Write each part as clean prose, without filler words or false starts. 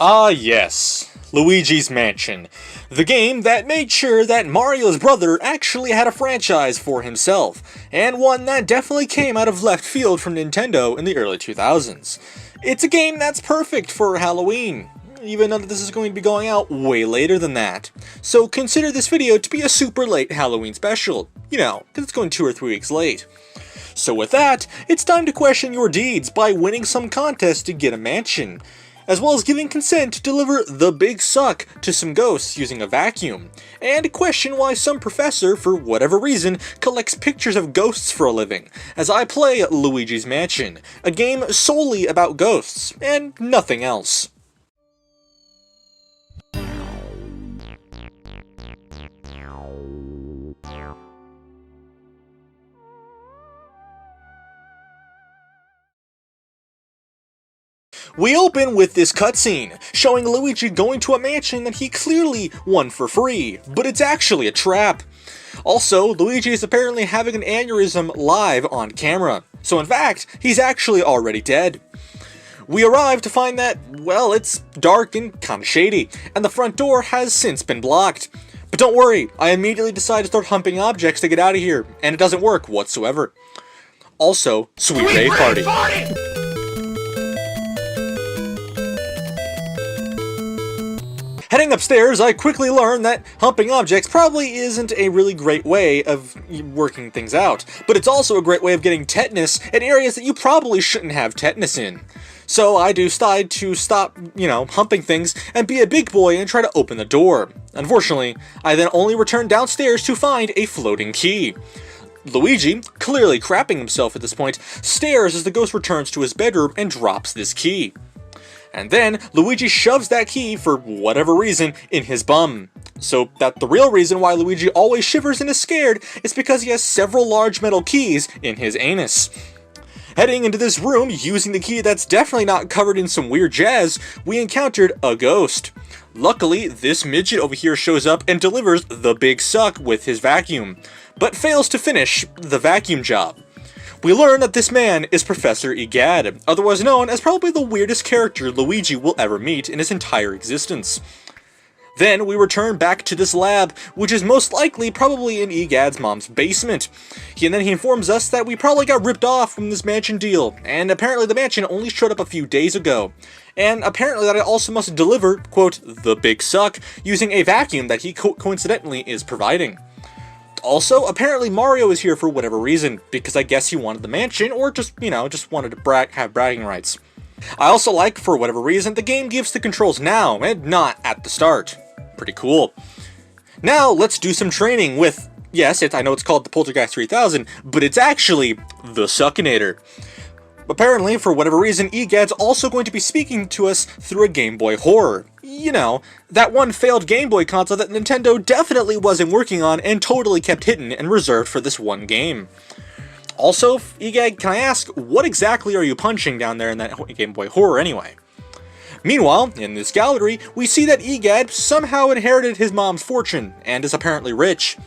Ah yes, Luigi's Mansion. The game that made sure that Mario's brother actually had a franchise for himself, and one that definitely came out of left field from Nintendo in the early 2000s. It's a game that's perfect for Halloween, even though this is going to be going out way later than that. So consider this video to be a super late Halloween special, because it's going 2 or 3 weeks late. So with that, it's time to question your deeds by winning some contest to get a mansion, as well as giving consent to deliver the big suck to some ghosts using a vacuum, and question why some professor, for whatever reason, collects pictures of ghosts for a living, as I play Luigi's Mansion, a game solely about ghosts, and nothing else. We open with this cutscene, showing Luigi going to a mansion that he clearly won for free, but it's actually a trap. Also, Luigi is apparently having an aneurysm live on camera, so in fact, he's actually already dead. We arrive to find that, well, it's dark and kinda shady, and the front door has since been blocked. But don't worry, I immediately decide to start humping objects to get out of here, and it doesn't work whatsoever. Also, sweet rave party! Heading upstairs, I quickly learn that humping objects probably isn't a really great way of working things out, but it's also a great way of getting tetanus in areas that you probably shouldn't have tetanus in. So I decide to stop, humping things and be a big boy and try to open the door. Unfortunately, I then only return downstairs to find a floating key. Luigi, clearly crapping himself at this point, stares as the ghost returns to his bedroom and drops this key. And then, Luigi shoves that key, for whatever reason, in his bum. So that the real reason why Luigi always shivers and is scared is because he has several large metal keys in his anus. Heading into this room, using the key that's definitely not covered in some weird jazz, we encountered a ghost. Luckily, this midget over here shows up and delivers the big suck with his vacuum, but fails to finish the vacuum job. We learn that this man is Professor Egad, otherwise known as probably the weirdest character Luigi will ever meet in his entire existence. Then we return back to this lab, which is most likely probably in Egad's mom's basement. And then he informs us that we probably got ripped off from this mansion deal, and apparently the mansion only showed up a few days ago. And apparently that I also must deliver, quote, the big suck, using a vacuum that he coincidentally is providing. Also, apparently Mario is here for whatever reason, because I guess he wanted the mansion, or just wanted to have bragging rights. I also like, for whatever reason, the game gives the controls now, and not at the start. Pretty cool. Now, let's do some training with, yes, I know it's called the Poltergeist 3000, but it's actually the Suckinator. Apparently, for whatever reason, Egad's also going to be speaking to us through a Game Boy Horror. That one failed Game Boy console that Nintendo definitely wasn't working on and totally kept hidden and reserved for this one game. Also, Egad, can I ask, what exactly are you punching down there in that Game Boy Horror anyway? Meanwhile, in this gallery, we see that Egad somehow inherited his mom's fortune and is apparently rich.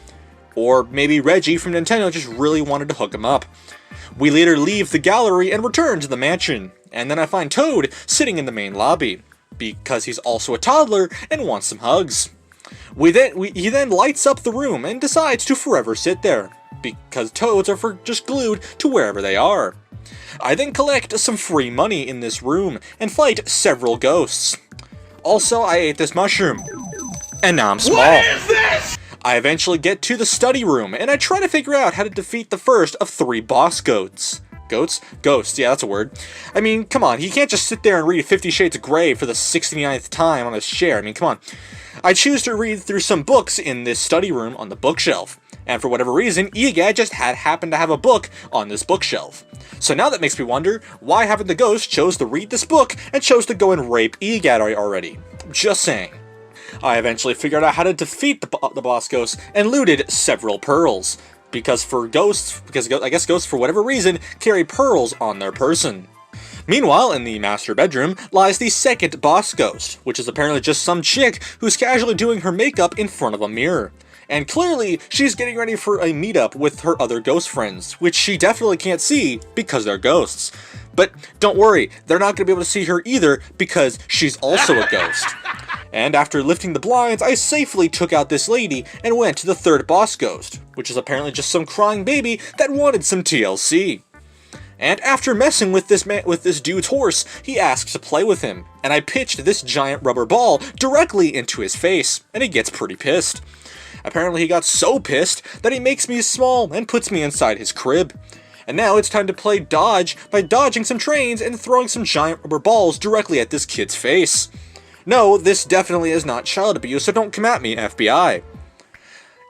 Or maybe Reggie from Nintendo just really wanted to hook him up. We later leave the gallery and return to the mansion, and then I find Toad sitting in the main lobby, because he's also a toddler and wants some hugs. He then lights up the room and decides to forever sit there, because toads are just glued to wherever they are. I then collect some free money in this room and fight several ghosts. Also, I ate this mushroom, and now I'm small. What is this? I eventually get to the study room, and I try to figure out how to defeat the first of 3 boss goats. Goats? Ghosts, yeah, that's a word. I mean, come on, he can't just sit there and read 50 Shades of Grey for the 69th time on his chair. I mean, come on. I choose to read through some books in this study room on the bookshelf, and for whatever reason, Egad just happened to have a book on this bookshelf. So now that makes me wonder, why haven't the ghosts chose to read this book and chose to go and rape Egad already? Just saying. I eventually figured out how to defeat the boss ghosts and looted several pearls. Because I guess ghosts for whatever reason carry pearls on their person. Meanwhile, in the master bedroom lies the second boss ghost, which is apparently just some chick who's casually doing her makeup in front of a mirror. And clearly, she's getting ready for a meetup with her other ghost friends, which she definitely can't see because they're ghosts. But don't worry, they're not going to be able to see her either because she's also a ghost. And after lifting the blinds, I safely took out this lady and went to the third boss ghost, which is apparently just some crying baby that wanted some TLC. And after messing with this dude's horse, he asked to play with him, and I pitched this giant rubber ball directly into his face, and he gets pretty pissed. Apparently he got so pissed that he makes me small and puts me inside his crib. And now it's time to play dodge by dodging some trains and throwing some giant rubber balls directly at this kid's face. No, this definitely is not child abuse, so don't come at me, FBI.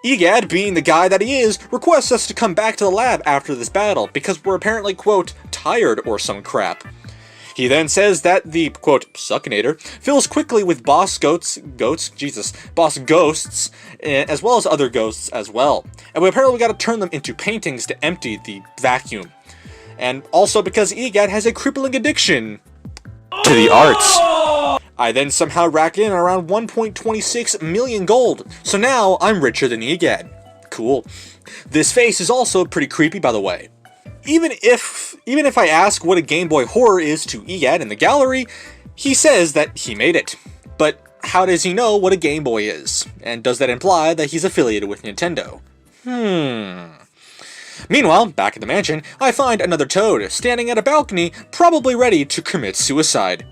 Egad, being the guy that he is, requests us to come back to the lab after this battle, because we're apparently, quote, tired or some crap. He then says that the, quote, suckinator, fills quickly with boss ghosts, as well as other ghosts as well. And we apparently gotta turn them into paintings to empty the vacuum. And also because Egad has a crippling addiction to the arts. I then somehow rack in around 1.26 million gold, so now I'm richer than Egad. Cool. This face is also pretty creepy, by the way. Even if I ask what a Game Boy horror is to Egad in the gallery, he says that he made it. But how does he know what a Game Boy is? And does that imply that he's affiliated with Nintendo? Meanwhile, back at the mansion, I find another Toad, standing at a balcony, probably ready to commit suicide.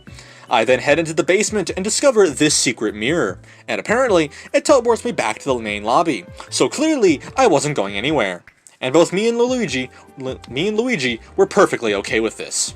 I then head into the basement and discover this secret mirror, and apparently, it teleports me back to the main lobby, so clearly, I wasn't going anywhere. And both me and Luigi were perfectly okay with this.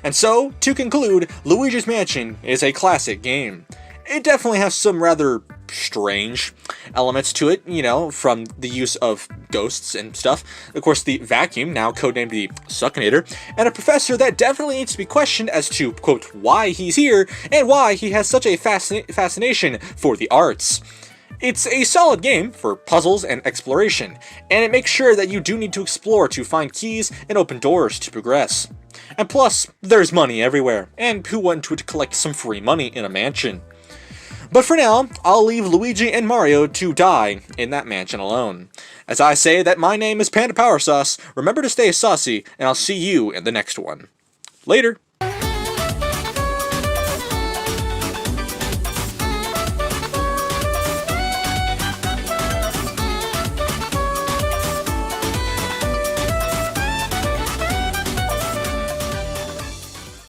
And so, to conclude, Luigi's Mansion is a classic game. It definitely has some rather strange elements to it, you know, from the use of ghosts and stuff. Of course, the vacuum, now codenamed the Suckinator, and a professor that definitely needs to be questioned as to, quote, why he's here, and why he has such a fascination for the arts. It's a solid game for puzzles and exploration, and it makes sure that you do need to explore to find keys and open doors to progress. And plus, there's money everywhere, and who wouldn't to collect some free money in a mansion? But for now, I'll leave Luigi and Mario to die in that mansion alone. As I say that my name is PandaPowerSauce, remember to stay saucy, and I'll see you in the next one. Later!